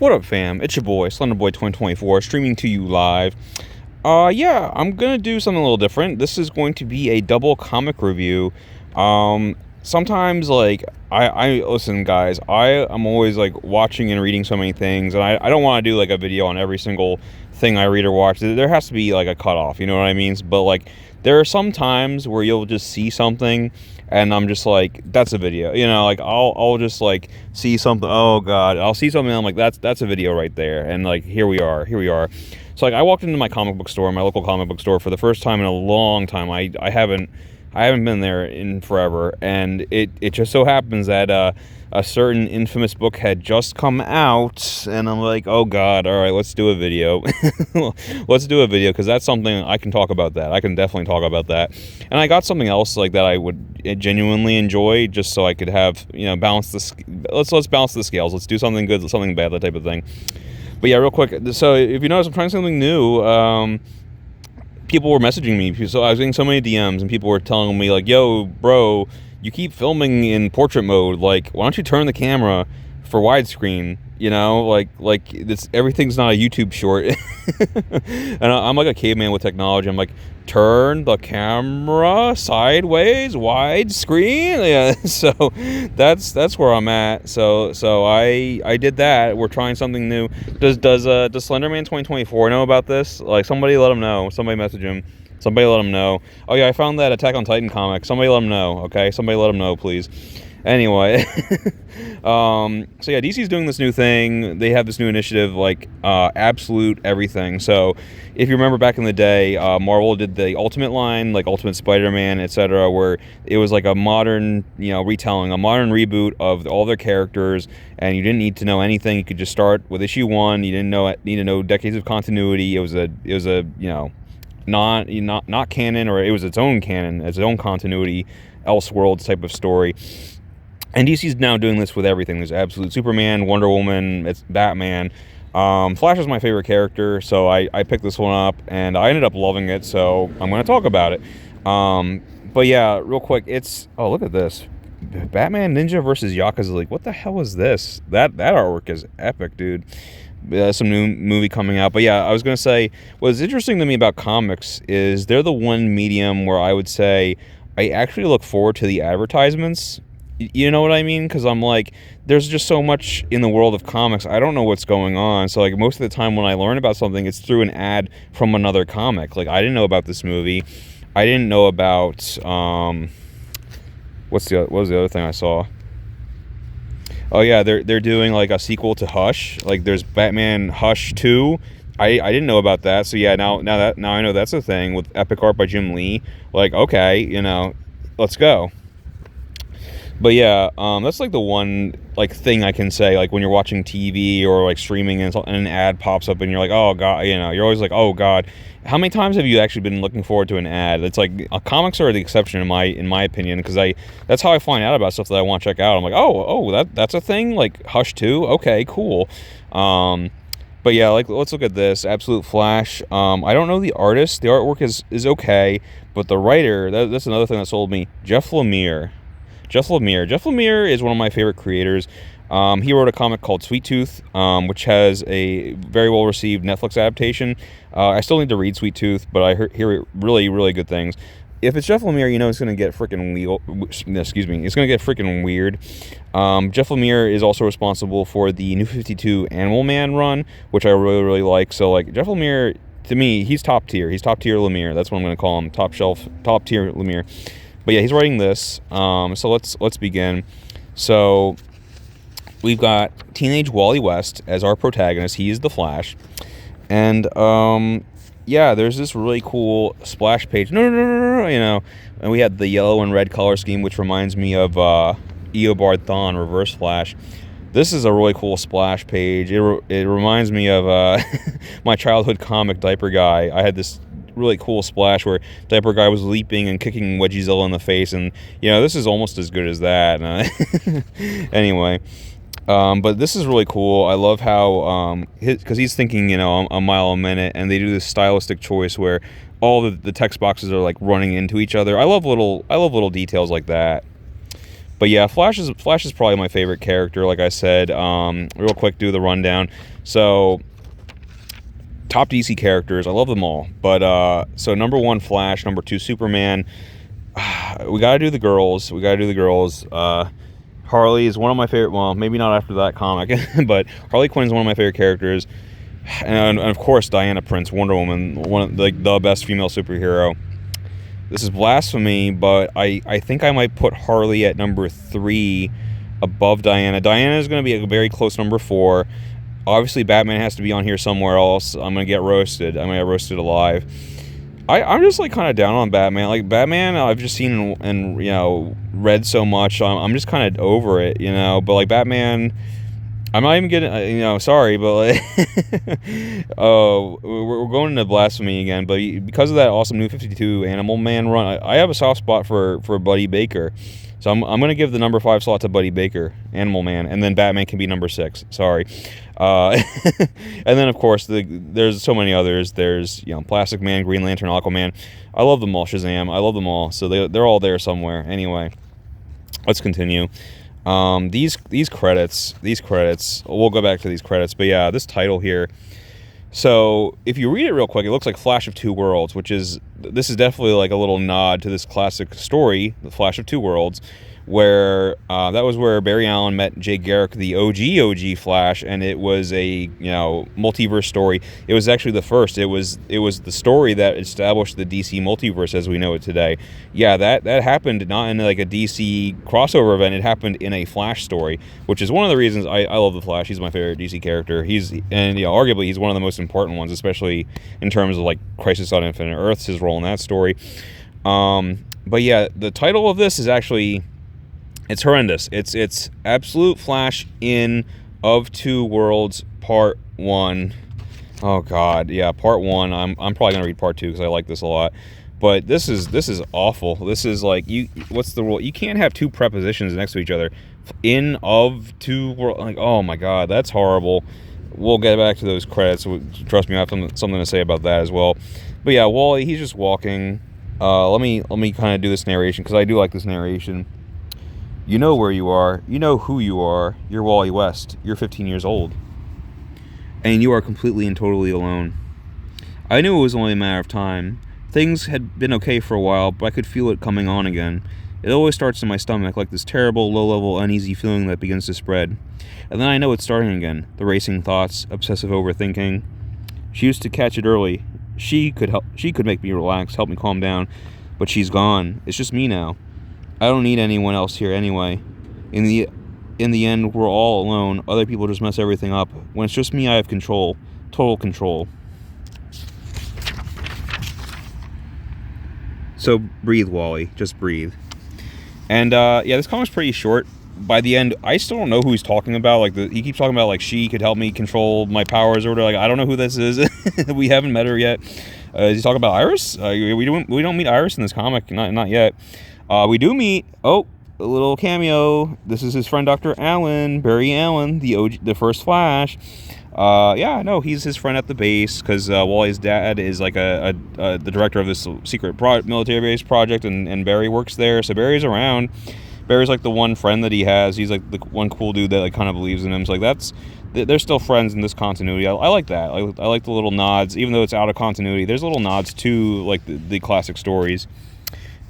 What up, fam? It's your boy, Slenderboy2024, streaming to you live. Yeah, I'm gonna do something a little different. This is going to be a double comic review. Sometimes, like, I listen, guys, I'm always, like, watching and reading so many things, and I don't want to do, like, a video on every single thing I read or watch. There has to be, like, a cutoff, you know what I mean? But, like, there are some times where you'll just see something, and I'm just like, that's a video, you know, like, I'll just, like, see something, oh, God, I'll see something, and I'm like, that's a video right there, and, like, here we are. So, like, I walked into my comic book store, my local comic book store, for the first time in a long time. I haven't been there in forever, and it just so happens that a certain infamous book had just come out, and I'm like, oh God, all right, let's do a video. Let's do a video, because that's something I can talk about. That I can definitely talk about that. And I got something else, like, that I would genuinely enjoy, just so I could have, you know, let's balance the scales. Let's do something good, something bad, that type of thing. But yeah, real quick, so if you notice, I'm trying something new. People were messaging me, so I was getting so many DMs, and people were telling me, like, yo, bro, you keep filming in portrait mode, like, why don't you turn the camera for widescreen, you know, like everything's not a YouTube short. And I'm like a caveman with technology. I'm like, turn the camera sideways, widescreen. Yeah, so that's where I'm at. So I did that. We're trying something new. Does Slenderman 2024 know about this? Like, somebody let him know. Somebody message him. Somebody let him know. Oh yeah, I found that Attack on Titan comic. Somebody let him know. Okay, somebody let him know, please. Anyway, so yeah, DC's doing this new thing. They have this new initiative, like, absolute everything. So if you remember back in the day, Marvel did the Ultimate line, like Ultimate Spider-Man, etc., where it was like a modern, you know, retelling, a modern reboot of all their characters, and you didn't need to know anything. You could just start with issue 1. You didn't need to know decades of continuity. It was a you know, not canon, or it was its own canon, its own continuity, Elseworlds type of story. And DC's now doing this with everything. There's Absolute Superman, Wonder Woman, it's Batman. Flash is my favorite character, so I picked this one up, and I ended up loving it, so I'm going to talk about it. But yeah, real quick, oh, look at this. Batman Ninja versus Yakuza League. What the hell is this? That artwork is epic, dude. Some new movie coming out. But yeah, I was going to say, what's interesting to me about comics is they're the one medium where I would say I actually look forward to the advertisements. You know what I mean? Because I'm like, there's just so much in the world of comics. I don't know what's going on. So, like, most of the time when I learn about something, it's through an ad from another comic. Like, I didn't know about this movie. I didn't know about, what was the other thing I saw? Oh yeah, they're doing, like, a sequel to Hush. Like, there's Batman Hush 2. I didn't know about that. So yeah, now I know that's a thing, with epic art by Jim Lee. Like, okay, you know, let's go. But yeah, that's, like, the one, like, thing I can say, like, when you're watching TV or, like, streaming, and an ad pops up and you're like, oh God, you know, you're always like, oh God. How many times have you actually been looking forward to an ad? It's like, comics are the exception in my opinion, because that's how I find out about stuff that I want to check out. I'm like, oh, that's a thing, like Hush 2, okay, cool. But yeah, like, let's look at this Absolute Flash. I don't know the artist. The artwork is okay, but the writer, that's another thing that sold me. Jeff Lemire is one of my favorite creators. He wrote a comic called Sweet Tooth, which has a very well-received Netflix adaptation. I still need to read Sweet Tooth, but I hear really, really good things. If it's Jeff Lemire, you know it's going to get freaking it's going to get freaking weird. Jeff Lemire is also responsible for the New 52 Animal Man run, which I really, really like. So, like, Jeff Lemire, to me, he's top tier. He's top tier Lemire. That's what I'm going to call him. Top tier Lemire. But yeah, he's writing this. So let's begin. So we've got teenage Wally West as our protagonist. He is the Flash, and yeah, there's this really cool splash page. No, you know, and we had the yellow and red color scheme, which reminds me of Eobard Thawne Reverse Flash. This is a really cool splash page. It reminds me of my childhood comic, Diaper Guy. I had this really cool splash where Diaper Guy was leaping and kicking Wedgiezilla in the face, and, you know, this is almost as good as that. Anyway, but this is really cool. I love how because he's thinking, you know, a mile a minute, and they do this stylistic choice where all the text boxes are, like, running into each other. I love little details like that. But yeah, Flash is probably my favorite character. Like I said, real quick, do the rundown. So, top DC characters, I love them all. But so number 1, Flash. Number 2, Superman. We gotta do the girls. Harley is one of my favorite. Well, maybe not after that comic, but Harley Quinn is one of my favorite characters. And of course, Diana Prince, Wonder Woman, one of the best female superhero. This is blasphemy, but I think I might put Harley at number 3 above Diana. Diana is going to be a very close number 4. Obviously, Batman has to be on here somewhere else. I'm going to get roasted. I'm going to get roasted alive. I'm just like kind of down on Batman. Like Batman, I've just seen and read so much. I'm just kind of over it, But like Batman, I'm not even getting, sorry, but like, we're going into blasphemy again. But because of that awesome New 52 Animal Man run, I have a soft spot for Buddy Baker. So I'm going to give the number 5 slot to Buddy Baker, Animal Man, and then Batman can be number 6. Sorry. And then, of course, there's so many others. There's, Plastic Man, Green Lantern, Aquaman. I love them all. Shazam. I love them all. So they're all there somewhere. Anyway, let's continue. These credits, we'll go back to these credits. But yeah, this title here. So if you read it real quick, it looks like Flash of Two Worlds, this is definitely like a little nod to this classic story, The Flash of Two Worlds, where that was where Barry Allen met Jay Garrick, the OG Flash, and it was a multiverse story. It was actually the first. It was the story that established the DC multiverse as we know it today. Yeah, that happened not in like a DC crossover event. It happened in a Flash story, which is one of the reasons I love the Flash. He's my favorite DC character. Arguably he's one of the most important ones, especially in terms of like Crisis on Infinite Earths, his role in that story. But yeah, the title of this is actually. It's horrendous. It's Absolute Flash in of Two Worlds Part 1. Oh God, yeah, Part 1. I'm probably gonna read Part 2 because I like this a lot. But this is awful. This is like what's the rule? You can't have two prepositions next to each other. In of two worlds. Like, oh my God, that's horrible. We'll get back to those credits. Trust me, I have something to say about that as well. But yeah, Wally, he's just walking. Let me kind of do this narration because I do like this narration. You know where you are. You know who you are. You're Wally West. You're 15 years old. And you are completely and totally alone. I knew it was only a matter of time. Things had been okay for a while, but I could feel it coming on again. It always starts in my stomach, like this terrible, low-level, uneasy feeling that begins to spread. And then I know it's starting again. The racing thoughts, obsessive overthinking. She used to catch it early. She could make me relax, help me calm down. But she's gone. It's just me now. I don't need anyone else here anyway. In the end, we're all alone. Other people just mess everything up. When it's just me, I have control. Total control. So breathe, Wally. Just breathe. And yeah, this comic's pretty short. By the end, I still don't know who he's talking about. Like he keeps talking about like she could help me control my powers or whatever. Like I don't know who this is. We haven't met her yet. Is he talking about Iris? We don't meet Iris in this comic. Not yet. We do meet, a little cameo. This is his friend Dr. Allen, Barry Allen, the first Flash. Yeah, no, he's his friend at the base because Wally's dad is like the director of this secret military base project, and Barry works there. So Barry's around. Barry's like the one friend that he has. He's like the one cool dude that like kind of believes in him. So like they're still friends in this continuity. I like that. I like the little nods, even though it's out of continuity. There's little nods to like the classic stories.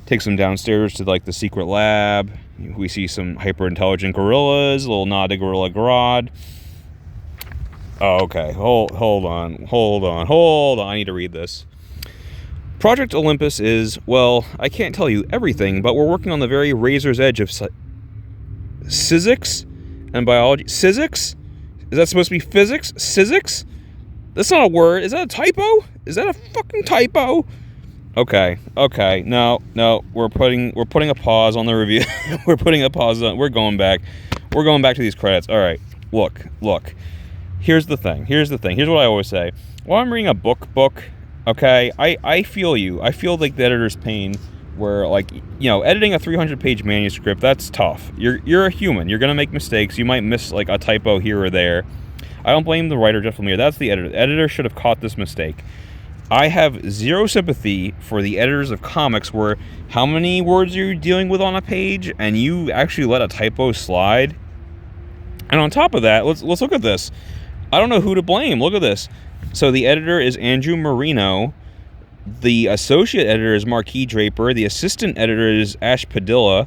Takes them downstairs to like the secret lab. We see some hyper intelligent gorillas. A little nod to Gorilla Grodd. Oh, okay. Hold on. I need to read this. Project Olympus is, well, I can't tell you everything, but we're working on the very razor's edge of physics and biology. Physics? Is that supposed to be physics? Physics? That's not a word. Is that a typo? Is that a fucking typo? Okay. No. We're putting a pause on the review. We're putting a pause on. We're going back to these credits. All right. Look. Here's the thing. Here's what I always say. While I'm reading a book, okay, I feel you. I feel like the editor's pain where like, editing a 300-page manuscript, that's tough. You're a human. You're going to make mistakes. You might miss like a typo here or there. I don't blame the writer, Jeff Lemire. That's the editor. The editor should have caught this mistake. I have zero sympathy for the editors of comics where how many words are you dealing with on a page, and you actually let a typo slide. And on top of that, let's look at this. I don't know who to blame. Look at this. So the editor is Andrew Marino. The associate editor is Marquis Draper. The assistant editor is Ash Padilla.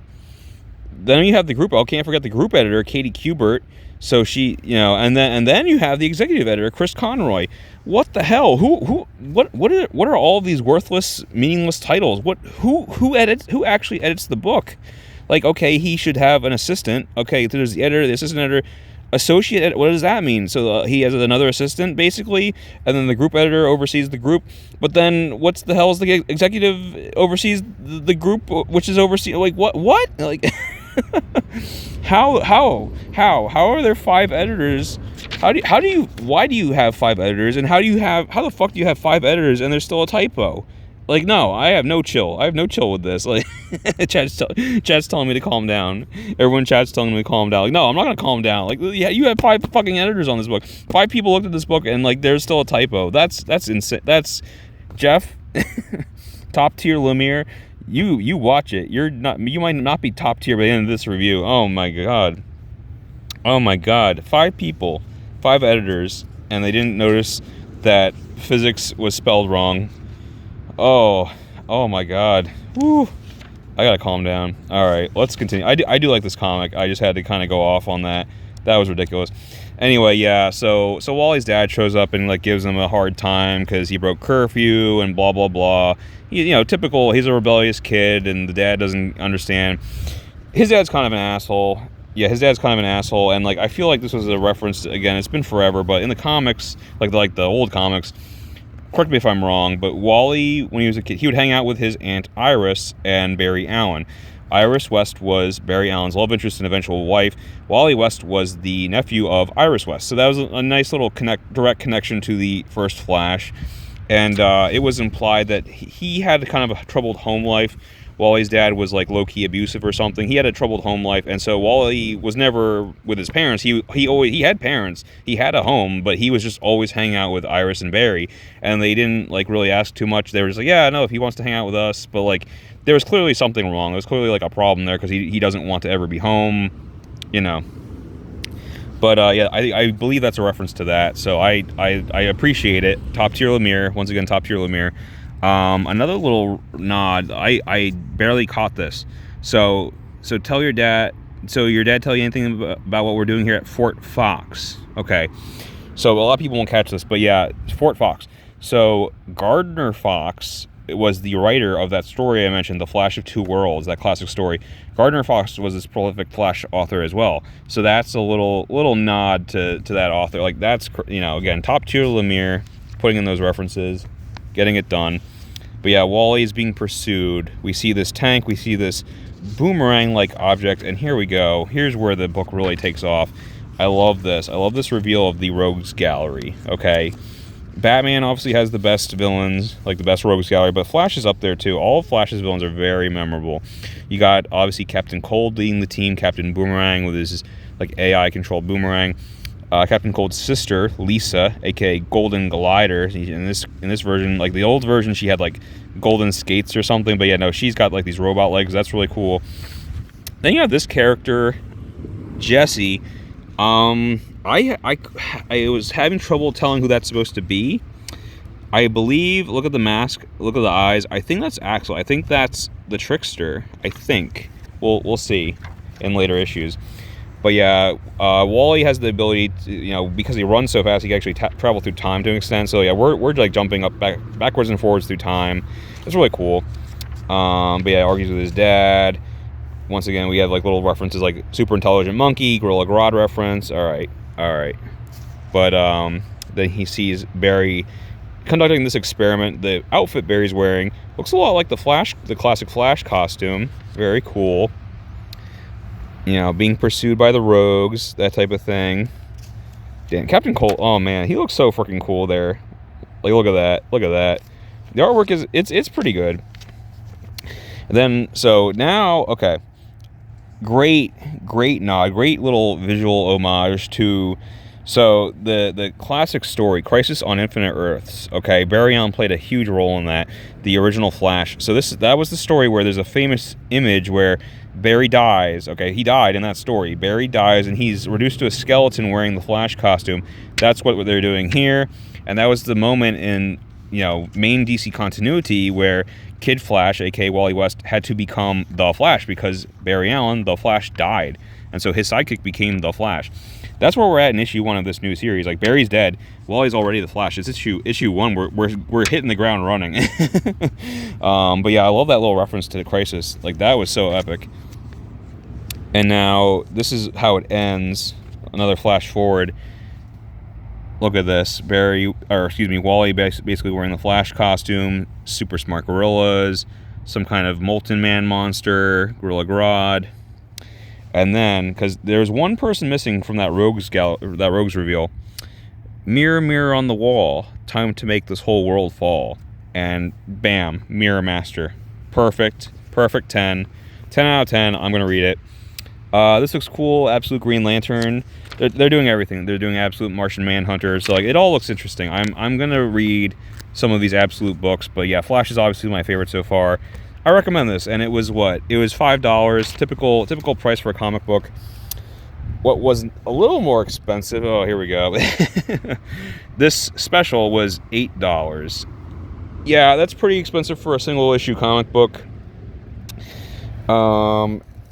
Then you have the group. I can't forget the group editor, Katie Kubert. So she, and then you have the executive editor, Chris Conroy. What the hell? What are all of these worthless, meaningless titles? Who actually edits the book? Like, okay, he should have an assistant. Okay, there's the editor, the assistant editor, associate editor. What does that mean? So he has another assistant, basically, and then the group editor oversees the group. But then what's the hell is the executive oversees the group, which is overseen? Like, what? Like, how are there 5 editors? Why do you have 5 editors? And how the fuck do you have 5 editors and there's still a typo? Like, no, I have no chill. I have no chill with this. Like, chat's telling me to calm down. Everyone chat's telling me to calm down. Like, no, I'm not gonna calm down. Like, yeah, you have 5 fucking editors on this book. 5 people looked at this book and like, there's still a typo. That's insane. That's Jeff, top tier Lemire. You watch it. You might not be top tier by the end of this review. Oh my god. 5 people, 5 editors, and they didn't notice that physics was spelled wrong. Oh my god. Woo. I gotta calm down. Alright, let's continue. I do like this comic. I just had to kind of go off on that. That was ridiculous. Anyway, yeah, so Wally's dad shows up and like gives him a hard time because he broke curfew and blah blah blah. Typical, he's a rebellious kid and the dad doesn't understand. His dad's kind of an asshole. Yeah, his dad's kind of an asshole, and like I feel like this was a reference to, again, it's been forever, but in the comics, like the old comics, correct me if I'm wrong, but Wally, when he was a kid, he would hang out with his aunt Iris and Barry Allen. Iris West was Barry Allen's love interest and eventual wife. Wally West was the nephew of Iris West. So that was a nice little direct connection to the first Flash. And it was implied that he had kind of a troubled home life. Wally's dad was like low-key abusive or something. He had a troubled home life, and so Wally was never with his parents. He had parents. He had a home, but he was just always hanging out with Iris and Barry, and they didn't like really ask too much. They were just like, yeah, no, if he wants to hang out with us, but like there was clearly something wrong. There was clearly like a problem there because he doesn't want to ever be home, But yeah, I believe that's a reference to that. So I appreciate it. Top tier Lemire, once again, top tier Lemire. Another little nod. I barely caught this. So tell your dad. So your dad tell you anything about what we're doing here at Fort Fox? Okay. So a lot of people won't catch this, but yeah, Fort Fox. So Gardner Fox was the writer of that story I mentioned, The Flash of Two Worlds, that classic story. Gardner Fox was this prolific Flash author as well. So that's a little nod to that author. Like that's, again, top tier Lemire, putting in those references, getting it done. But yeah, Wally is being pursued. We see this tank, we see this boomerang-like object, and here we go. Here's where the book really takes off. I love this. I love this reveal of the Rogues Gallery, okay? Batman obviously has the best villains, like the best Rogues Gallery, but Flash is up there too. All of Flash's villains are very memorable. You got, obviously, Captain Cold leading the team, Captain Boomerang with his like AI-controlled boomerang. Captain Cold's sister, Lisa, aka Golden Glider. In this version, like the old version, she had like golden skates or something, but yeah, no, she's got like these robot legs. That's really cool. Then you have this character, Jesse. I was having trouble telling who that's supposed to be. I believe, look at the mask, look at the eyes. I think that's Axel. I think that's the Trickster. I think. We'll see in later issues. But yeah, Wally has the ability to, because he runs so fast, he can actually travel through time to an extent. So yeah, we're like jumping up backwards and forwards through time. It's really cool. But yeah, argues with his dad. Once again, we have like little references like super intelligent monkey, Gorilla Grodd reference. All right. But then he sees Barry conducting this experiment. The outfit Barry's wearing looks a lot like the classic Flash costume. Very cool. Being pursued by the rogues, that type of thing. Damn, Captain Cold, oh man, he looks so freaking cool there. Like, look at that. The artwork it's pretty good. And then, so now, okay. Great nod, great little visual homage to So the classic story, Crisis on Infinite Earths. Okay, Barry Allen played a huge role in that, the original Flash. So that was the story where there's a famous image where Barry dies. Okay, he died in that story. Barry dies and he's reduced to a skeleton wearing the Flash costume. That's what they're doing here, and that was the moment in main DC continuity where Kid Flash, aka Wally West, had to become the Flash because Barry Allen, the Flash, died, and so his sidekick became the Flash. That's where we're at in issue 1 of this new series. Like, Barry's dead, Wally's already the Flash. It's issue 1. We're hitting the ground running. But yeah, I love that little reference to the Crisis. Like, that was so epic. And now this is how it ends. Another flash forward. Look at this. Wally basically wearing the Flash costume, super smart gorillas, some kind of molten man monster, Gorilla Grodd. And then, because there's one person missing from that Rogues reveal. Mirror, mirror on the wall, time to make this whole world fall. And bam, Mirror Master. Perfect 10. 10 out of 10, I'm going to read it. This looks cool. Absolute Green Lantern. They're doing everything. They're doing Absolute Martian Manhunter. So, like, it all looks interesting. I'm going to read some of these Absolute books. But yeah, Flash is obviously my favorite so far. I recommend this, and it was what? It was $5, typical price for a comic book. What was a little more expensive? Oh, here we go. This special was $8. Yeah, that's pretty expensive for a single issue comic book.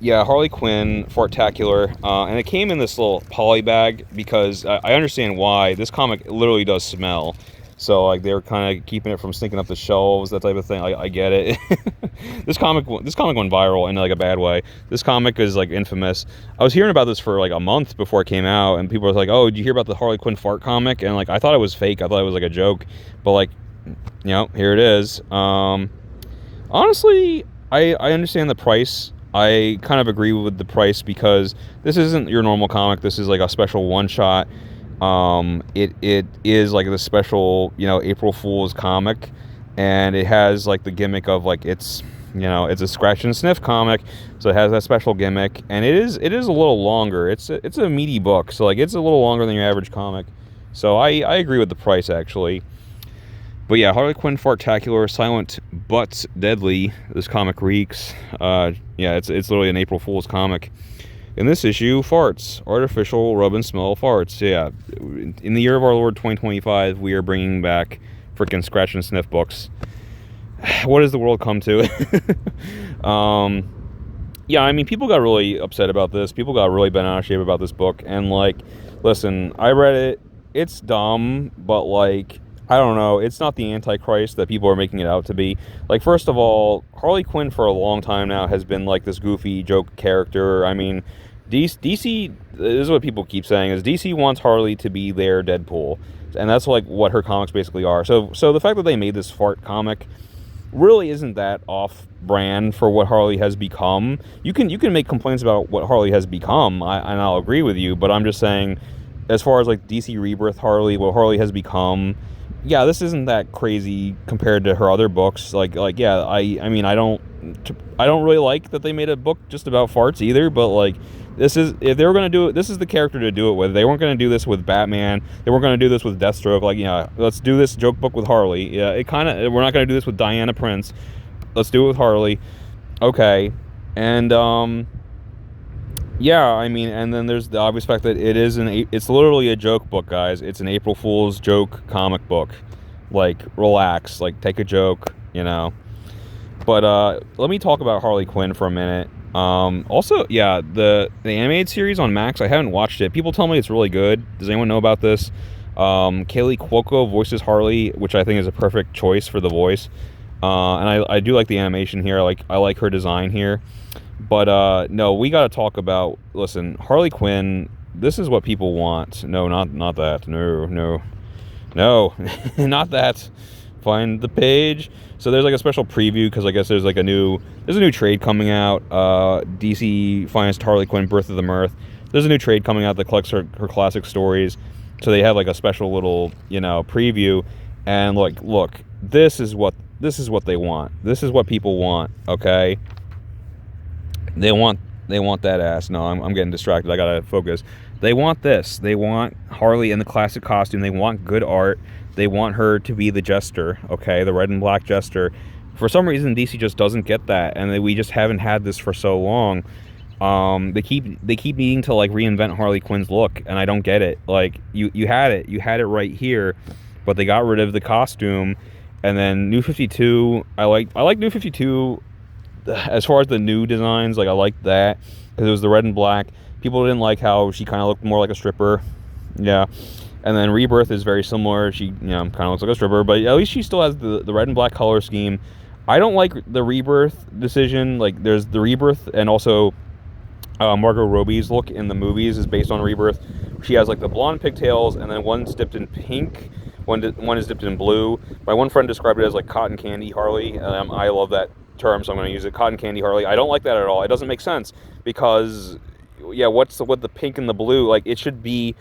Yeah, Harley Quinn, Fartacular, and it came in this little poly bag because I understand why. This comic literally does smell. So, like, they're kind of keeping it from stinking up the shelves, that type of thing. I get it. This comic went viral in, like, a bad way. This comic is, like, infamous. I was hearing about this for, like, a month before it came out, and people were like, oh, did you hear about the Harley Quinn fart comic? And, like, I thought it was fake. I thought it was, like, a joke. But, like, here it is. Honestly, I understand the price. I kind of agree with the price because this isn't your normal comic. This is, like, a special one-shot. It is like the special, April Fool's comic, and it has like the gimmick of like it's a scratch and sniff comic, so it has that special gimmick, and it is a little longer. It's a meaty book, so like it's a little longer than your average comic. So I agree with the price actually. But yeah, Harley Quinn Fartacular, silent but deadly. This comic reeks. Yeah, it's literally an April Fool's comic. In this issue, farts. Artificial rub and smell farts. Yeah, in the year of our Lord 2025, we are bringing back freaking scratch and sniff books. What does the world come to? Yeah, I mean, people got really upset about this. People got really bent out of shape about this book. And, like, listen, I read it. It's dumb, but, like, I don't know. It's not the Antichrist that people are making it out to be. Like, first of all, Harley Quinn for a long time now has been, like, this goofy joke character. I mean, DC, this is what people keep saying, is DC wants Harley to be their Deadpool. And that's, like, what her comics basically are. So the fact that they made this fart comic really isn't that off-brand for what Harley has become. You can make complaints about what Harley has become, and I'll agree with you, but I'm just saying, as far as, like, DC Rebirth Harley, what Harley has become, yeah, this isn't that crazy compared to her other books. Like yeah, I mean, I don't really like that they made a book just about farts either, but, like, this is, if they were going to do it, this is the character to do it with. They weren't going to do this with Batman. They weren't going to do this with Deathstroke. Like, yeah, let's do this joke book with Harley. Yeah, we're not going to do this with Diana Prince. Let's do it with Harley. Okay. And, yeah, I mean, and then there's the obvious fact that it's literally a joke book, guys. It's an April Fool's joke comic book. Like, relax. Like, take a joke, But, let me talk about Harley Quinn for a minute. Also, yeah, the animated series on Max, I haven't watched it. People tell me it's really good. Does anyone know about this? Kaylee Cuoco voices Harley, which I think is a perfect choice for the voice. And I do like the animation here. I like her design here. But, no, we got to talk about, listen, Harley Quinn, this is what people want. No, not that. No, not that. Find the page. So there's, like, a special preview because I guess there's a new trade coming out. DC Finest Harley Quinn Birth of the Mirth. There's a new trade coming out that collects her classic stories. So they have, like, a special little, preview. And, like, look, this is what they want. This is what people want, okay? They want that ass. No, I'm getting distracted. I gotta focus. They want this. They want Harley in the classic costume. They want good art. They want her to be the Jester, okay, the red and black Jester. For some reason, DC just doesn't get that, and we just haven't had this for so long. They keep needing to like reinvent Harley Quinn's look, and I don't get it. Like you had it right here, but they got rid of the costume. And then New 52, I like New 52 as far as the new designs. Like I liked that because it was the red and black. People didn't like how she kind of looked more like a stripper. Yeah. And then Rebirth is very similar. She, kind of looks like a stripper, but at least she still has the red and black color scheme. I don't like the Rebirth decision. Like there's the Rebirth, and also Margot Robbie's look in the movies is based on Rebirth. She has like the blonde pigtails, and then one's dipped in pink, one is dipped in blue. My one friend described it as like cotton candy Harley. I love that term, so I'm going to use it. Cotton candy Harley. I don't like that at all. It doesn't make sense because, yeah, what's with the pink and the blue? Like it should be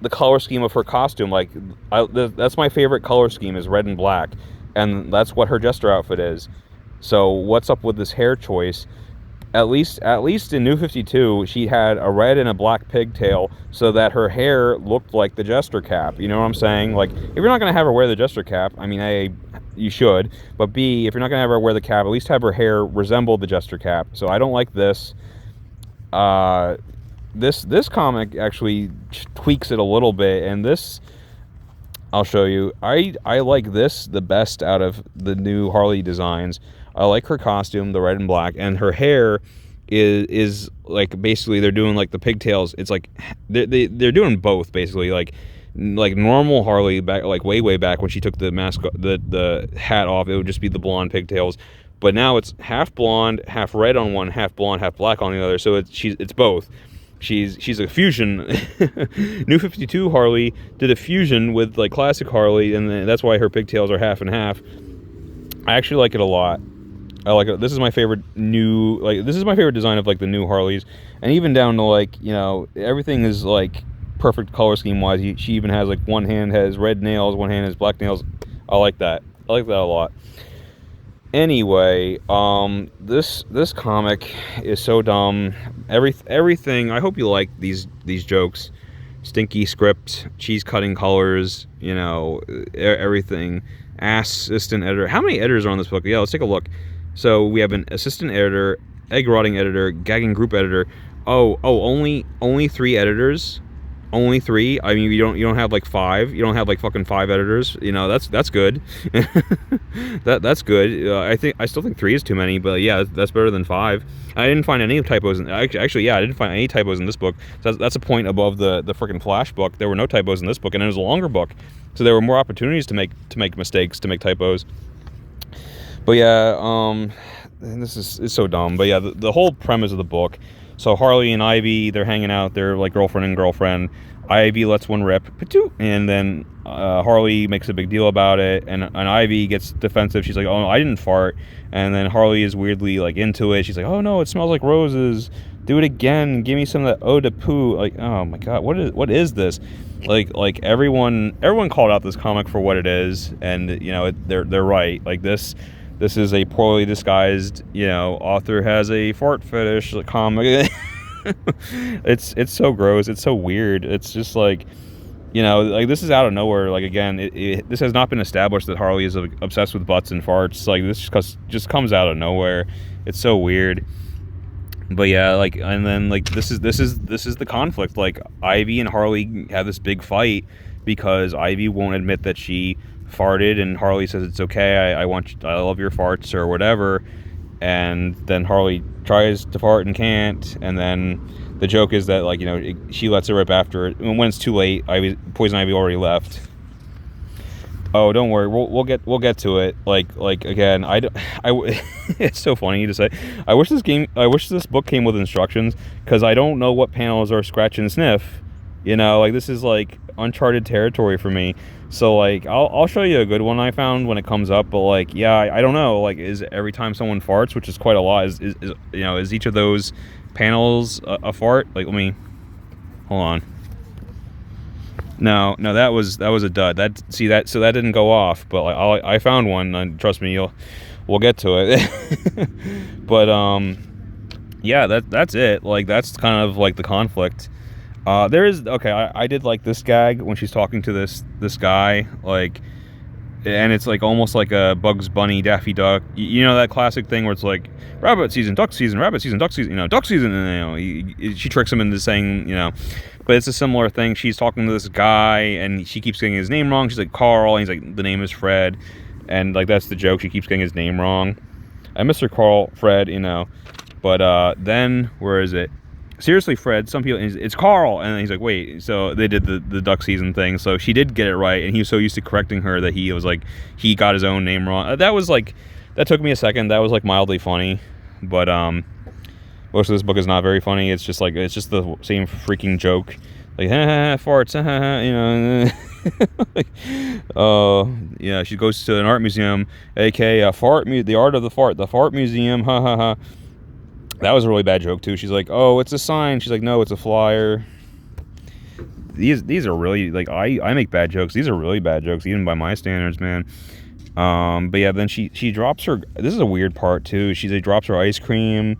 the color scheme of her costume. Like that's my favorite color scheme is red and black, and that's what her Jester outfit is. So what's up with this hair choice? At least in New 52, she had a red and a black pigtail so that her hair looked like the Jester cap. You know what I'm saying? Like, if you're not going to have her wear the Jester cap, I mean, A, you should. But B, if you're not going to have her wear the cap, at least have her hair resemble the Jester cap. So I don't like this. This comic actually tweaks it a little bit. And this, I'll show you. I like this the best out of the new Harley designs. I like her costume, the red and black, and her hair is like basically they're doing like the pigtails. It's like they're doing both basically, like normal Harley back, like way back when she took the mask, the hat off, it would just be the blonde pigtails. But now it's half blonde, half red on one, half blonde, half black on the other. So it's both. She's a fusion. New 52 Harley did a fusion with like classic Harley, and that's why her pigtails are half and half. I actually like it a lot. I like it. This is my favorite this is my favorite design of like the new Harleys, and even down to like, everything is like perfect color scheme wise. She even has like one hand has red nails, one hand has black nails. I like that. I like that a lot. Anyway, this comic is so dumb. Everything. I hope you like these jokes. Stinky script, cheese cutting colors, everything. Assistant editor. How many editors are on this book? Yeah, let's take a look. So we have an assistant editor, egg rotting editor, gagging group editor. Only 3 editors. Only 3. I mean, you don't have like 5. You don't have like fucking 5 editors. That's good. that's good. I still think 3 is too many, but yeah, that's better than 5. I didn't find any typos. Actually, yeah, I didn't find any typos in this book. So that's a point above the freaking Flash book. There were no typos in this book, and it was a longer book, so there were more opportunities to make mistakes, to make typos. But yeah, this is so dumb. But yeah, the whole premise of the book. So Harley and Ivy, they're hanging out. They're like girlfriend and girlfriend. Ivy lets one rip, and then Harley makes a big deal about it, and Ivy gets defensive. She's like, "Oh no, I didn't fart." And then Harley is weirdly like into it. She's like, "Oh no, it smells like roses. Do it again. Give me some of that eau de poo." Like, oh my god, what is this? Like everyone called out this comic for what it is, and they're right. Like this is a poorly disguised, author has a fart fetish comic. It's so gross. It's so weird. It's just like, like this is out of nowhere. Like again, this has not been established that Harley is obsessed with butts and farts. Like this just comes out of nowhere. It's so weird. But yeah, like, and then like this is the conflict. Like Ivy and Harley have this big fight because Ivy won't admit that she farted, and Harley says it's okay. I love your farts or whatever. And then Harley tries to fart and can't, and then the joke is that, like, she lets it rip after it. And when it's too late, Poison Ivy already left. Oh, don't worry, we'll get to it. Like again, it's so funny to say. I wish this book came with instructions, because I don't know what panels are scratch and sniff. Like this is like uncharted territory for me. So like I'll show you a good one I found when it comes up, but like, yeah, I don't know, like, is every time someone farts, which is quite a lot, is each of those panels a fart? Like, let me hold on. No, that was a dud. So that didn't go off, but like, I found one, and trust me, we'll get to it. But yeah, that's it. Like, that's kind of like the conflict. There is okay. I did like this gag when she's talking to this guy, like, and it's like almost like a Bugs Bunny, Daffy Duck. You know that classic thing where it's like rabbit season, duck season, rabbit season, duck season. You know, duck season. And, she tricks him into saying, but it's a similar thing. She's talking to this guy, and she keeps getting his name wrong. She's like Carl, and he's like, the name is Fred, and like that's the joke. She keeps getting his name wrong. Mr. Carl, Fred, but then where is it? Seriously, Fred, some people, it's Carl. And he's like, wait, so they did the duck season thing. So she did get it right. And he was so used to correcting her that he was like, he got his own name wrong. That took me a second. That was like mildly funny. But most of this book is not very funny. It's just the same freaking joke. Like, farts, yeah, she goes to an art museum, aka the art of the fart museum, ha ha ha. That was a really bad joke too. She's like, "Oh, it's a sign." She's like, "No, it's a flyer." These are really like I make bad jokes. These are really bad jokes, even by my standards, man. But yeah, then she drops her. This is a weird part too. She drops her ice cream,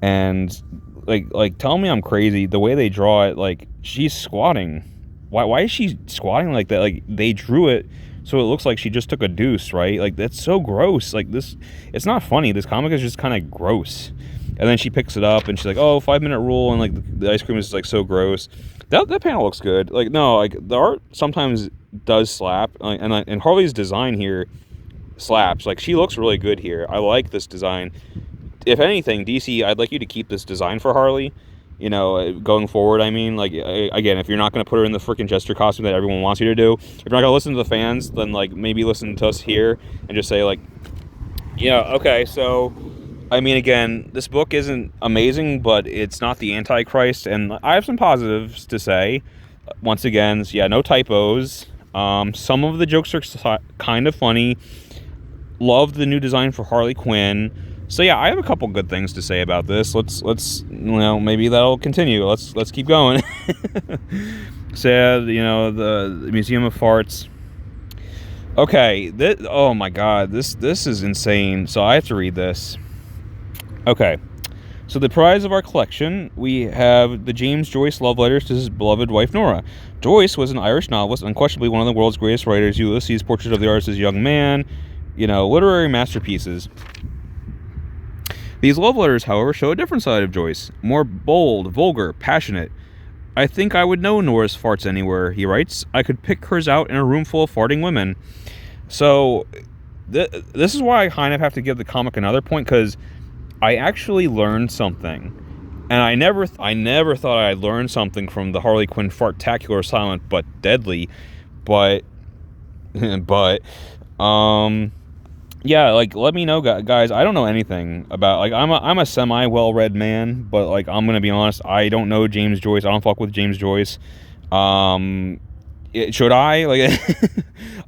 and like tell me I'm crazy. The way they draw it, like she's squatting. Why is she squatting like that? Like they drew it so it looks like she just took a deuce, right? Like that's so gross. Like this, it's not funny. This comic is just kind of gross. And then she picks it up and she's like, "Oh, 5-minute rule," and like the ice cream is like so gross. That panel looks good. Like no, like the art sometimes does slap, and Harley's design here slaps. Like she looks really good here. I like this design. If anything, DC, I'd like you to keep this design for Harley. Going forward. I mean, like again, if you're not going to put her in the freaking Jester costume that everyone wants you to do, if you're not going to listen to the fans, then like maybe listen to us here and just say like, yeah, okay, so. I mean, again, this book isn't amazing, but it's not the Antichrist, and I have some positives to say. Once again, yeah, no typos. Some of the jokes are kind of funny. Love the new design for Harley Quinn. So yeah, I have a couple good things to say about this. Let's maybe that'll continue. Let's keep going. So the Museum of Farts. Okay, oh my God, this is insane. So I have to read this. Okay, so the prize of our collection, we have the James Joyce love letters to his beloved wife Nora. Joyce was an Irish novelist, unquestionably one of the world's greatest writers. Ulysses, Portrait of the Artist as a Young Man, literary masterpieces. These love letters, however, show a different side of Joyce, more bold, vulgar, passionate. "I think I would know Nora's farts anywhere," he writes. "I could pick hers out in a room full of farting women." So, this is why I kind of have to give the comic another point, because I actually learned something, and I never thought I'd learn something from the Harley Quinn Fartacular, silent but deadly, but yeah, like let me know, guys. I don't know anything about like I'm a semi well-read man, but like I'm gonna be honest, I don't know James Joyce. I don't fuck with James Joyce. Should I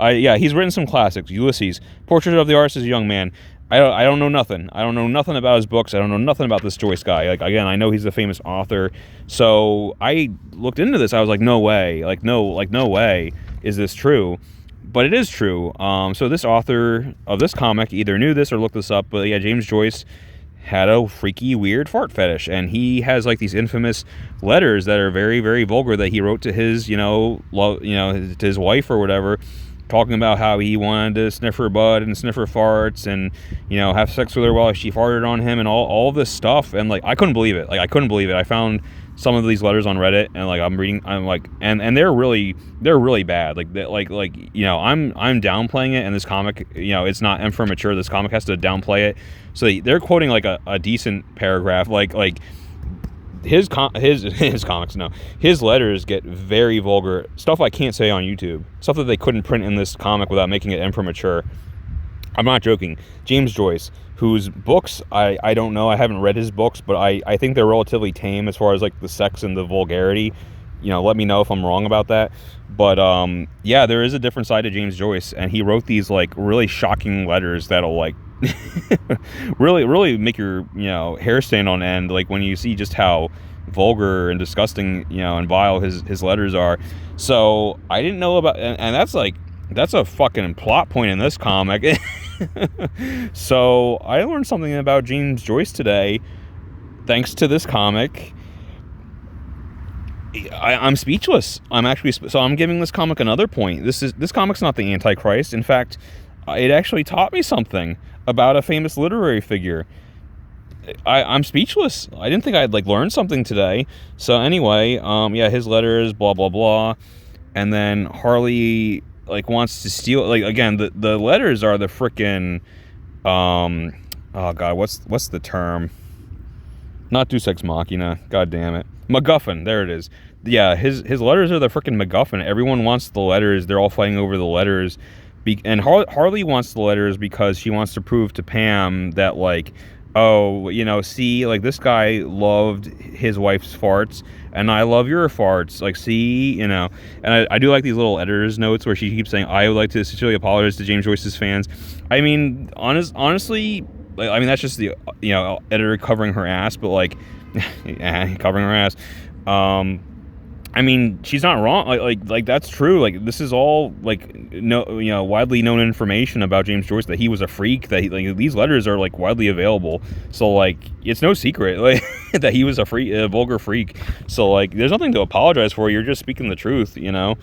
yeah, he's written some classics. Ulysses, Portrait of the Artist as a Young Man. I don't know nothing. I don't know nothing about his books. I don't know nothing about this Joyce guy. Like, again, I know he's a famous author. So I looked into this. I was like, no way. No way is this true. But it is true. So this author of this comic either knew this or looked this up. But yeah, James Joyce had a freaky, weird fart fetish. And he has like these infamous letters that are very, very vulgar that he wrote to his, to his wife or whatever, talking about how he wanted to sniff her butt and sniff her farts and, have sex with her while she farted on him and all this stuff. And like, I couldn't believe it. I couldn't believe it. I found some of these letters on Reddit and like, I'm like, and they're really bad. I'm downplaying it. And this comic, it's not M for mature. This comic has to downplay it. So they're quoting like a decent paragraph, like his comics, no, his letters get very vulgar stuff I can't say on YouTube, stuff that they couldn't print in this comic without making it M for mature. I'm not joking. James Joyce, whose books I don't know, I haven't read his books, but I think they're relatively tame as far as like the sex and the vulgarity. Let me know if I'm wrong about that. But yeah, there is a different side to James Joyce, and he wrote these like really shocking letters that'll like really make your hair stand on end, like when you see just how vulgar and disgusting and vile his letters are. So I didn't know about, and that's a fucking plot point in this comic. So I learned something about James Joyce today thanks to this comic. I'm speechless. I'm actually so I'm giving this comic another point. This comic's not the Antichrist. In fact, it actually taught me something about a famous literary figure. I'm speechless. I didn't think I'd like learn something today. So anyway, yeah, his letters, blah blah blah, and then Harley like wants to steal. Like again, the letters are the frickin' oh god, what's the term? Not Deus Ex Machina. God damn it. MacGuffin. There it is. Yeah, his letters are the freaking MacGuffin. Everyone wants the letters. They're all fighting over the letters. And Harley wants the letters because she wants to prove to Pam that, like, oh, you know, see, like, this guy loved his wife's farts, and I love your farts. Like, see, you know. And I do like these little editor's notes where she keeps saying, I would like to sincerely apologize to James Joyce's fans. I mean, honestly... I mean, that's just the, you know, editor covering her ass, but, like, covering her ass. I mean, she's not wrong. Like that's true. Like, this is all, like, widely known information about James Joyce, that he was a freak, that like, these letters are, like, widely available. So, like, it's no secret, like, that he was a vulgar freak. So, like, there's nothing to apologize for. You're just speaking the truth, you know?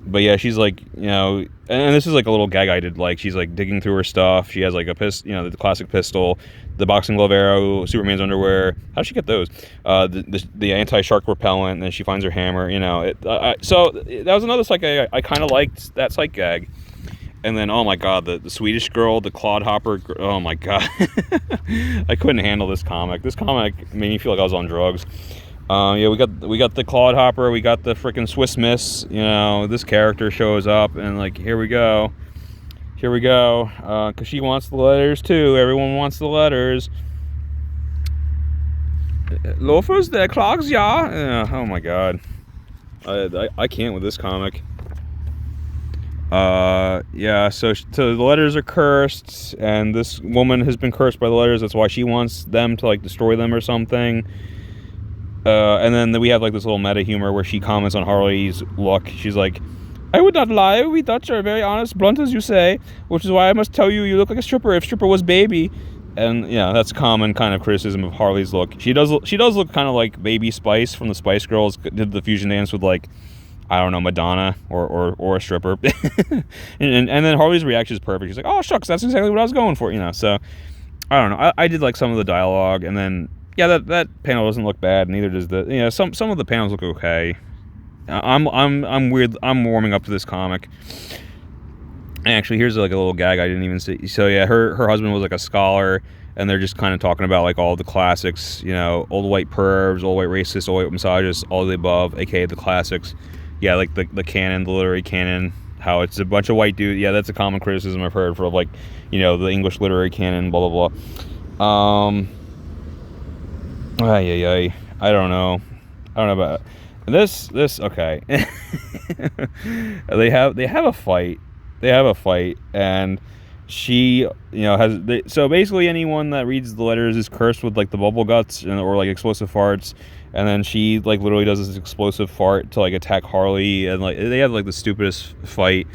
But yeah, she's like, you know, and this is like a little gag I did, like, she's like digging through her stuff. She has like a pistol, you know, the classic pistol, the boxing glove arrow, Superman's underwear. How'd she get those? The anti-shark repellent, and then she finds her hammer, you know. So that was another psych gag. I kind of liked that psych gag. And then, oh my god, the Swedish girl, the clodhopper, oh my god. I couldn't handle this comic. This comic made me feel like I was on drugs. Yeah, we got the clodhopper, we got the freaking Swiss Miss, you know, this character shows up, and, like, here we go, because she wants the letters too. Everyone wants the letters. Loafers, they're clogs, yeah. Oh my god, I can't with this comic. Yeah, so the letters are cursed, and this woman has been cursed by the letters. That's why she wants them to, like, destroy them or something. And then we have, like, this little meta humor where she comments on Harley's look. She's like, I would not lie. We Dutch are very honest, blunt as you say, which is why I must tell you, you look like a stripper if stripper was baby. And, yeah, that's common kind of criticism of Harley's look. She does look kind of like Baby Spice from the Spice Girls, did the fusion dance with, like, I don't know, Madonna or a stripper. and then Harley's reaction is perfect. She's like, oh, shucks, that's exactly what I was going for, you know. So, I don't know. I did like some of the dialogue, and then... yeah, that panel doesn't look bad. Neither does the, you know, some of the panels look okay. I'm weird. I'm warming up to this comic. And actually, here's like a little gag I didn't even see. So yeah, her husband was like a scholar, and they're just kind of talking about, like, all the classics. You know, old white pervs, old white racists, old white misogynists, all of the above, aka the classics. Yeah, like the canon, the literary canon. How it's a bunch of white dudes. Yeah, that's a common criticism I've heard for, like, you know, the English literary canon. Blah blah blah. I don't know about this. Okay. they have a fight. And she, you know, so basically anyone that reads the letters is cursed with, like, the bubble guts or, like, explosive farts. And then she, like, literally does this explosive fart to, like, attack Harley, and, like, they have, like, the stupidest fight.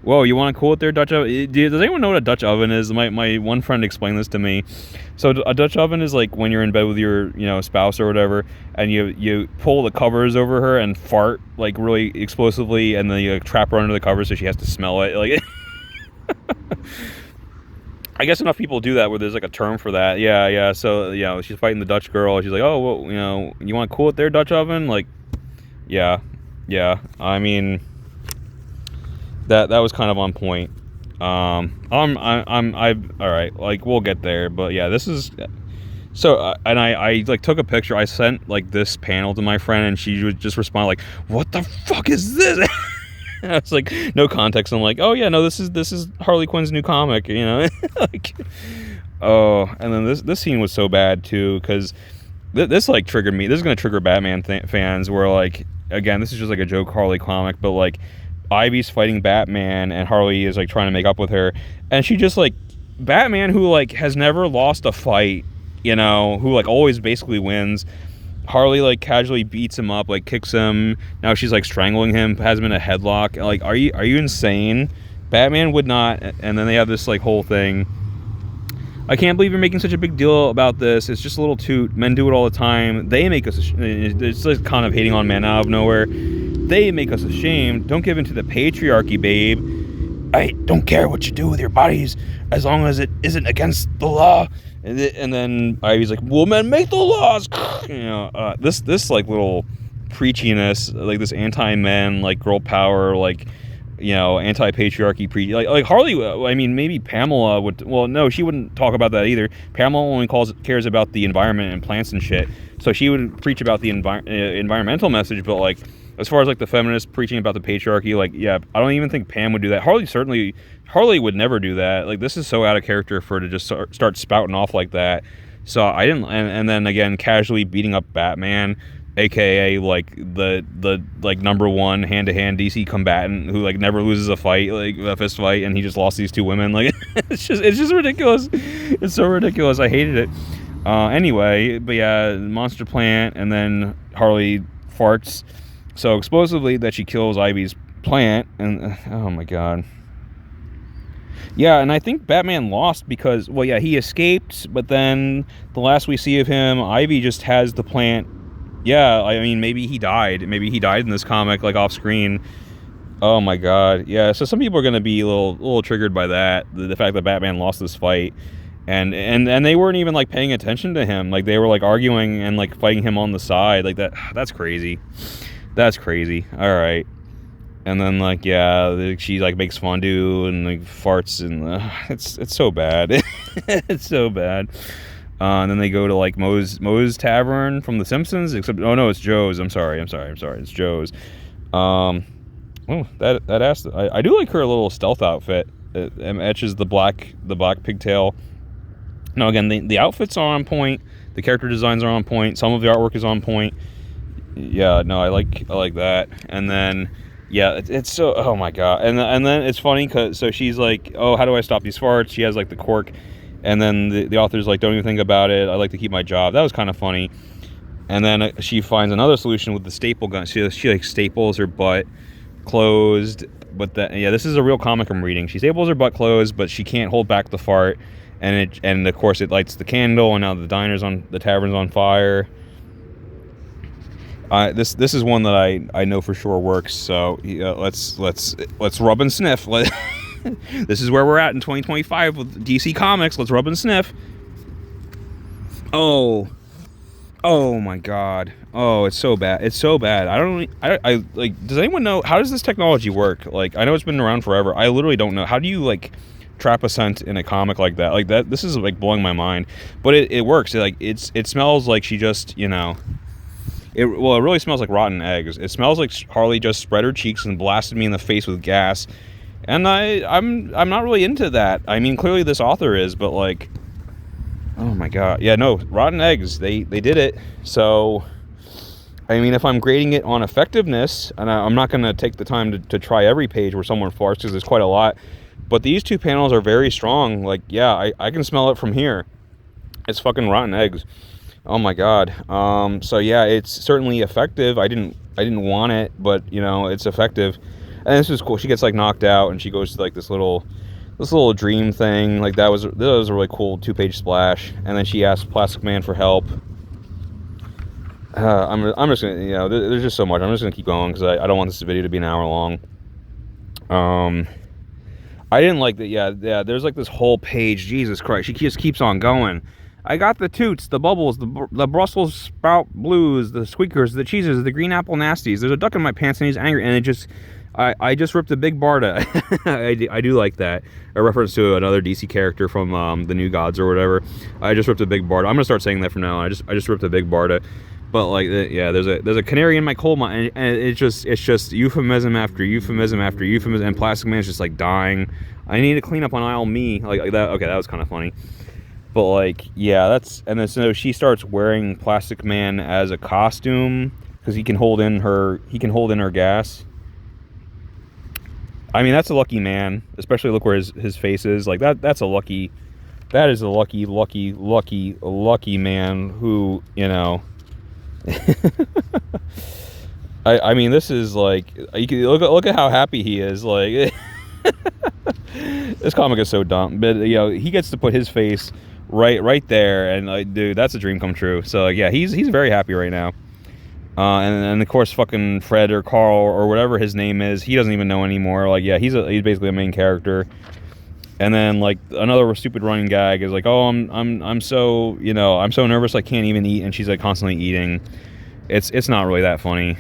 Whoa, you want to cool it there, Dutch oven? Does anyone know what a Dutch oven is? My one friend explained this to me. So a Dutch oven is like when you're in bed with your, you know, spouse or whatever, and you pull the covers over her and fart, like, really explosively, and then you, like, trap her under the covers so she has to smell it. Like, I guess enough people do that where there's, like, a term for that. Yeah. So, you know, she's fighting the Dutch girl. She's like, oh, well, you know, you want to cool it there, Dutch oven? Like, yeah. I mean... That was kind of on point. All right, like, we'll get there, but yeah, this is so. And I like took a picture. I sent, like, this panel to my friend, and she would just respond like, "What the fuck is this?" I was like, no context. I'm like, oh yeah, no, this is Harley Quinn's new comic, you know. Like, oh, and then this scene was so bad too, because this like triggered me. This is gonna trigger Batman fans, where, like, again, this is just like a joke Harley comic, but, like, Ivy's fighting Batman, and Harley is, like, trying to make up with her, and she just, like, Batman, who, like, has never lost a fight, you know, who, like, always basically wins. Harley, like, casually beats him up, like, kicks him. Now she's, like, strangling him, has him in a headlock. Like, are you insane? Batman would not. And then they have this, like, whole thing. I can't believe you're making such a big deal about this. It's just a little toot. Men do it all the time. They make us. It's like kind of hating on men out of nowhere. They make us ashamed. Don't give in to the patriarchy, babe. I don't care what you do with your bodies as long as it isn't against the law. And then Ivy's like, well, men make the laws. This like little preachiness, like this anti-men, like girl power, like, anti-patriarchy like Harley. I mean, maybe Pamela would. Well, no, she wouldn't talk about that either. Pamela only cares about the environment and plants and shit. So she would preach about the environmental message, but like, as far as like the feminists preaching about the patriarchy, like, yeah, I don't even think Pam would do that. Harley would never do that. Like, this is so out of character for her to just start spouting off like that. So I didn't, and then again, casually beating up Batman, aka like the like #1 hand-to-hand DC combatant who like never loses a fight, like a fist fight, and he just lost these 2 women. Like, it's just ridiculous. It's so ridiculous. I hated it. Anyway, but yeah, monster plant, and then Harley farts. So explosively that she kills Ivy's plant, and oh my god. Yeah, and I think Batman lost because, well, yeah, he escaped, but then the last we see of him, Ivy just has the plant. Yeah, I mean, maybe he died. Maybe he died in this comic, like, off screen. Oh my god. Yeah, so some people are going to be a little triggered by that, the fact that Batman lost this fight. And they weren't even, like, paying attention to him. Like, they were, like, arguing and, like, fighting him on the side. Like, that's crazy. That's crazy. All right. And then, like, yeah, she, like, makes fondue and, like, farts, and it's so bad. It's so bad. And then they go to, like, Moe's Tavern from The Simpsons, except, oh, no, it's Joe's. I'm sorry. It's Joe's. Oh, that ass. I do like her little stealth outfit. It etches the black pigtail. No, again, the outfits are on point. The character designs are on point. Some of the artwork is on point. Yeah, no, I like that. And then, yeah, it's so, oh my god. And then it's funny because, so she's like, oh, how do I stop these farts? She has like the cork, and then the author's like, don't even think about it. I like to keep my job. That was kind of funny. And then she finds another solution with the staple gun. She like staples her butt closed, but this is a real comic I'm reading. She staples her butt closed, but she can't hold back the fart, and of course it lights the candle, and now the tavern's on fire. This is one that I know for sure works. So let's rub and sniff. This is where we're at in 2025 with DC Comics. Let's rub and sniff. Oh my god. Oh, it's so bad. It's so bad. I like. Does anyone know, how does this technology work? Like, I know it's been around forever. I literally don't know. How do you like trap a scent in a comic like that? Like that. This is like blowing my mind. But it works. It smells like she just It really smells like rotten eggs. It smells like Harley just spread her cheeks and blasted me in the face with gas. And I'm not really into that. I mean, clearly this author is, but like, oh my god. Yeah, no, rotten eggs. They did it. So, I mean, if I'm grading it on effectiveness, and I'm not going to take the time to try every page where someone farts, because there's quite a lot. But these 2 panels are very strong. Like, yeah, I can smell it from here. It's fucking rotten eggs. Oh my god. So yeah, it's certainly effective. I didn't want it, but it's effective. And this is cool. She gets like knocked out, and she goes to like this little dream thing. Like that was a really cool 2-page splash. And then she asks Plastic Man for help. I'm just gonna, there's just so much. I'm just gonna keep going because I don't want this video to be an hour long. I didn't like that. Yeah. There's like this whole page. Jesus Christ, she just keeps on going. I got the toots, the bubbles, the Brussels sprout blues, the squeakers, the cheeses, the green apple nasties. There's a duck in my pants and he's angry, and I just ripped a big Barda. I do like that. A reference to another DC character from the New Gods or whatever. I just ripped a big Barda. I'm gonna start saying that from now on. I just ripped a big Barda. But like, yeah, there's a canary in my coal mine, and it's just euphemism after euphemism after euphemism, and Plastic Man's just like dying. I need to clean up on aisle me, like that. Okay, that was kind of funny. But like, yeah, and then so she starts wearing Plastic Man as a costume because he can hold in her gas. I mean, that's a lucky man, especially look where his face is. Like that is a lucky man who, I mean, this is like, you can look at how happy he is. Like, this comic is so dumb, but he gets to put his face right there, and like, dude, that's a dream come true. So like, yeah, he's very happy right now. And of course, fucking Fred or Carl or whatever his name is, he doesn't even know anymore. Like, yeah, he's basically a main character. And then like another stupid running gag is like, oh, I'm so, you know, I'm so nervous I can't even eat, and she's like constantly eating. It's not really that funny.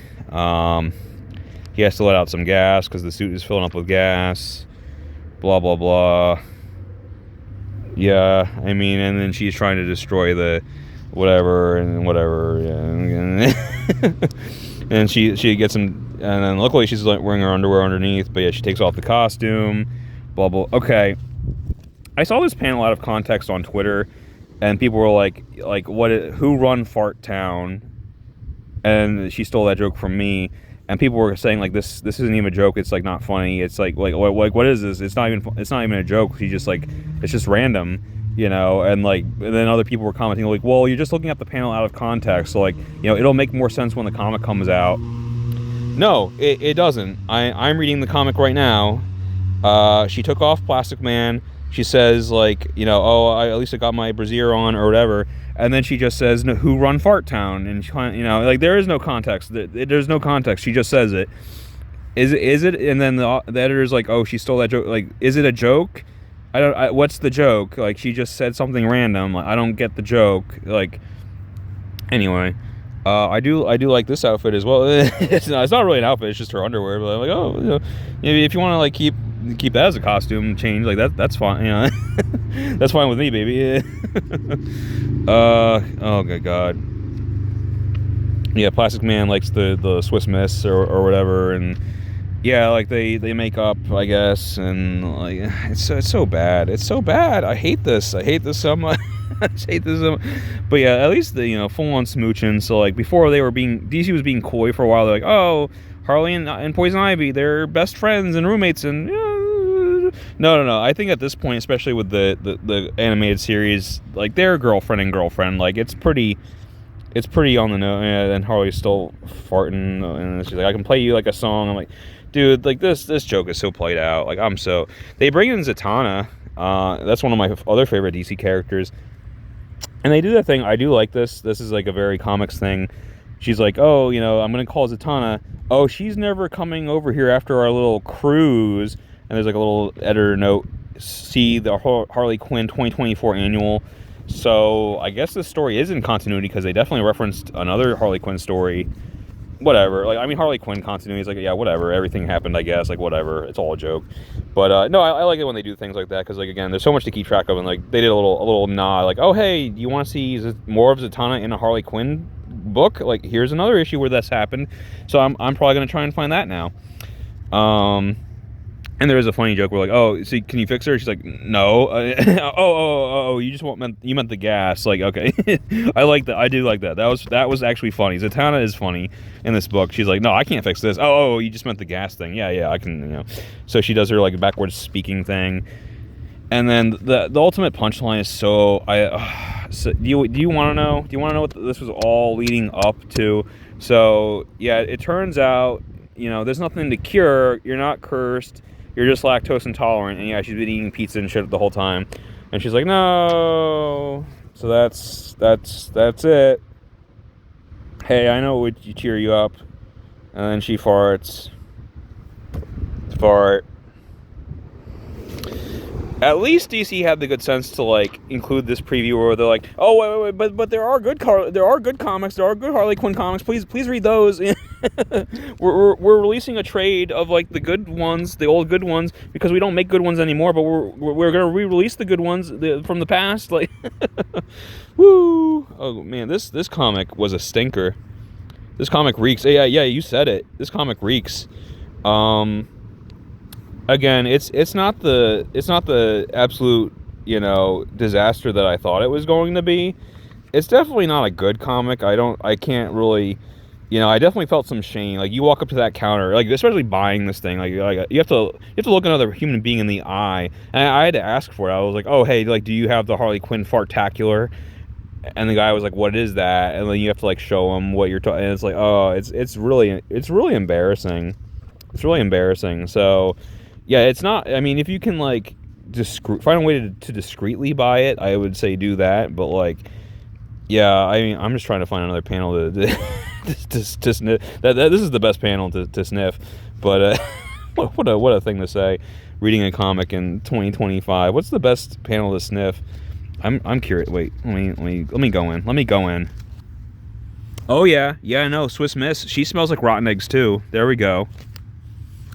He has to let out some gas because the suit is filling up with gas. Blah blah blah. Yeah, I mean, and then she's trying to destroy the whatever and whatever. Yeah. And she gets him, and then luckily she's like wearing her underwear underneath. But yeah, she takes off the costume. Blah blah. Okay. I saw this panel out of context on Twitter, and people were like, who run Fart Town? And she stole that joke from me, and people were saying like this isn't even a joke. It's like not funny. It's like what is this? It's not even a joke. She just like it's just random, you know. And then other people were commenting like, well, you're just looking at the panel out of context. So like, you know, it'll make more sense when the comic comes out. No, it doesn't. I'm reading the comic right now. She took off Plastic Man. She says, like, you know, oh, at least I got my brassiere on or whatever. And then she just says, no, who run Fart Town? And, she, you know, like, there is no context. There's no context. She just says it. Is it? And then the editor's like, oh, she stole that joke. Like, is it a joke? What's the joke? Like, she just said something random. Like, I don't get the joke. Like, anyway. I do like this outfit as well. It's not really an outfit. It's just her underwear. But I'm like, oh, you know, maybe if you want to like keep that as a costume change, like that's fine. You know, that's fine with me, baby. Oh good God. Yeah, Plastic Man likes the Swiss Miss or whatever, and yeah, like they make up, I guess, and like it's so bad. It's so bad. I hate this. I hate this so much. I hate this so much. But yeah, at least the, you know, full on smooching. So like before DC was being coy for a while. They're like, oh, Harley and Poison Ivy, they're best friends and roommates, and no. I think at this point, especially with the animated series, like they're girlfriend and girlfriend. Like it's pretty on the nose. And Harley's still farting, and she's like, I can play you like a song. I'm like, dude, like this joke is so played out. Like they bring in Zatanna. That's one of my other favorite DC characters. And they do that thing. I do like this. This is like a very comics thing. She's like, oh, you know, I'm going to call Zatanna. Oh, she's never coming over here after our little cruise. And there's like a little editor note. See the Harley Quinn 2024 annual. So I guess this story is in continuity because they definitely referenced another Harley Quinn story. Whatever. Like, I mean, Harley Quinn continuity is like, yeah, whatever. Everything happened, I guess. Like, whatever. It's all a joke. But no, I like it when they do things like that because, like, again, there's so much to keep track of, and like they did a little nod, like, oh, hey, do you want to see more of Zatanna in a Harley Quinn book? Like, here's another issue where this happened. So I'm probably gonna try and find that now. And there is a funny joke where like, oh, so can you fix her? She's like, no. Oh, you just meant the gas. Like, okay. I like that. I do like that. That was actually funny. Zatanna is funny in this book. She's like, no, I can't fix this. Oh, you just meant the gas thing. Yeah, I can, you know. So she does her like backwards speaking thing. And then the ultimate punchline is so do you want to know? Do you want to know what this was all leading up to? So, yeah, it turns out, you know, there's nothing to cure. You're not cursed. You're just lactose intolerant. And yeah, she's been eating pizza and shit the whole time. And she's like, no. So that's it. Hey, I know what would cheer you up. And then she farts. Fart. At least DC had the good sense to like include this preview where they're like, oh wait, but there are good comics, there are good Harley Quinn comics. Please read those. we're releasing a trade of like the good ones, the old good ones, because we don't make good ones anymore. But we're gonna re-release the good ones from the past. Like, woo! Oh man, this comic was a stinker. This comic reeks. Yeah, you said it. This comic reeks. Again, it's not the absolute, you know, disaster that I thought it was going to be. It's definitely not a good comic. I can't really, you know, I definitely felt some shame. Like, you walk up to that counter, like, especially buying this thing, like you have to look another human being in the eye. And I had to ask for it. I was like, oh, hey, like, do you have the Harley Quinn Fartacular? And the guy was like, what is that? And then you have to like show him what you're talking. And it's like, oh, it's really embarrassing. It's really embarrassing. So, yeah, it's not, I mean, if you can, like, find a way to discreetly buy it, I would say do that. But like, yeah, I mean, I'm just trying to find another panel to sniff. This is the best panel to sniff. But what a thing to say. Reading a comic in 2025. What's the best panel to sniff? I'm curious. Wait, let me go in. Let me go in. Oh yeah, no, Swiss Miss. She smells like rotten eggs too. There we go.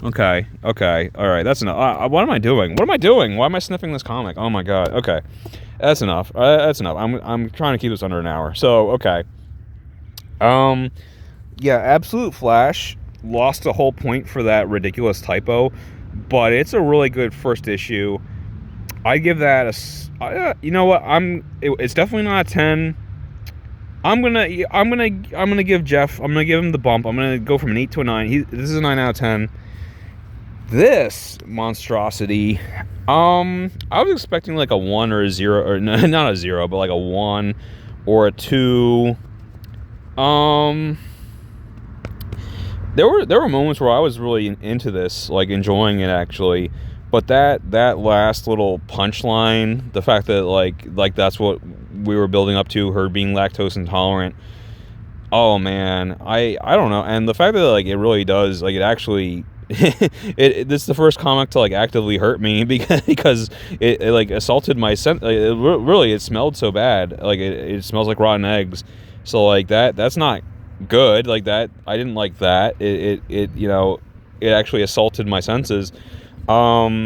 Okay, all right, that's enough. What am I doing? Why am I sniffing this comic? Oh my god. Okay, that's enough. I'm trying to keep this under an hour. So okay. Yeah, Absolute Flash lost the whole point for that ridiculous typo, but it's a really good first issue. I give that you know what? It's definitely not a 10. I'm gonna give Jeff. I'm gonna give him the bump. I'm gonna go from an 8 to a 9. This is a 9 out of 10. This monstrosity, I was expecting like a 1 or a 0, or no, not a 0, but like a 1 or a 2. There were moments where I was really into this, like enjoying it actually, but that last little punchline, the fact that like that's what we were building up to, her being lactose intolerant. Oh man, I don't know, and the fact that like it really does, like it actually. This is the first comic to like actively hurt me because it like assaulted my scent. It smelled so bad, like it smells like rotten eggs. So like that's not good. Like that, I didn't like that. It you know, it actually assaulted my senses. Yeah.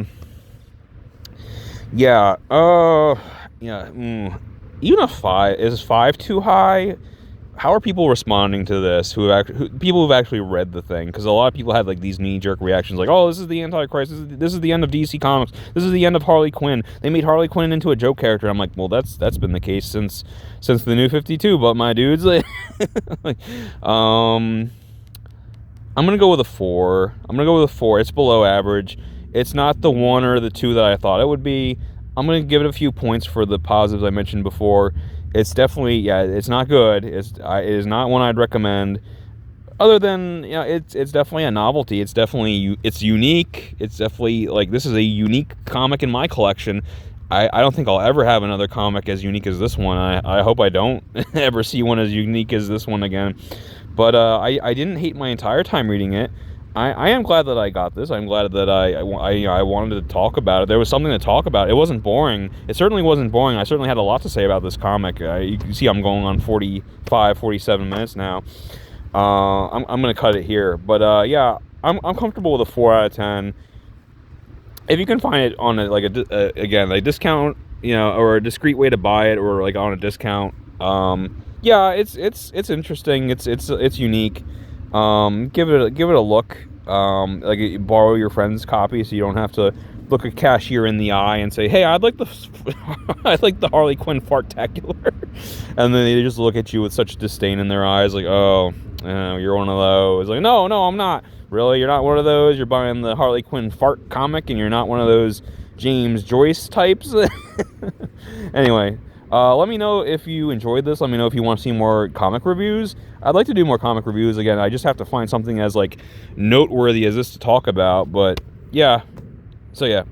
Even a 5, is 5 too high? How are people responding to this? People who've actually read the thing? Because a lot of people had like these knee-jerk reactions, like, "Oh, this is the Antichrist. This is the end of DC Comics. This is the end of Harley Quinn. They made Harley Quinn into a joke character." I'm like, well, that's been the case since the New 52. But my dudes, like, I'm gonna go with a 4. It's below average. It's not the 1 or the 2 that I thought it would be. I'm gonna give it a few points for the positives I mentioned before. It's definitely, yeah, it's not good. It is not one I'd recommend. Other than, you know, it's definitely a novelty. It's unique. It's definitely, like, this is a unique comic in my collection. I don't think I'll ever have another comic as unique as this one. I hope I don't ever see one as unique as this one again. But I didn't hate my entire time reading it. I am glad that I got this. I'm glad that I wanted to talk about it. There was something to talk about. It wasn't boring. It certainly wasn't boring. I certainly had a lot to say about this comic. You can see I'm going on 47 minutes now. I'm going to cut it here. But yeah, I'm comfortable with a 4 out of 10. If you can find it on a discount, you know, or a discreet way to buy it, or like on a discount, yeah, it's interesting. It's unique. Give it a look. Like, borrow your friend's copy so you don't have to look a cashier in the eye and say, "Hey, I'd like the Harley Quinn Fartacular," and then they just look at you with such disdain in their eyes, like, "Oh, you're one of those." Like, no, I'm not. Really, you're not one of those. You're buying the Harley Quinn Fart comic, and you're not one of those James Joyce types. Anyway. Let me know if you enjoyed this. Let me know if you want to see more comic reviews. I'd like to do more comic reviews. Again, I just have to find something as, like, noteworthy as this to talk about. But, yeah. So, yeah.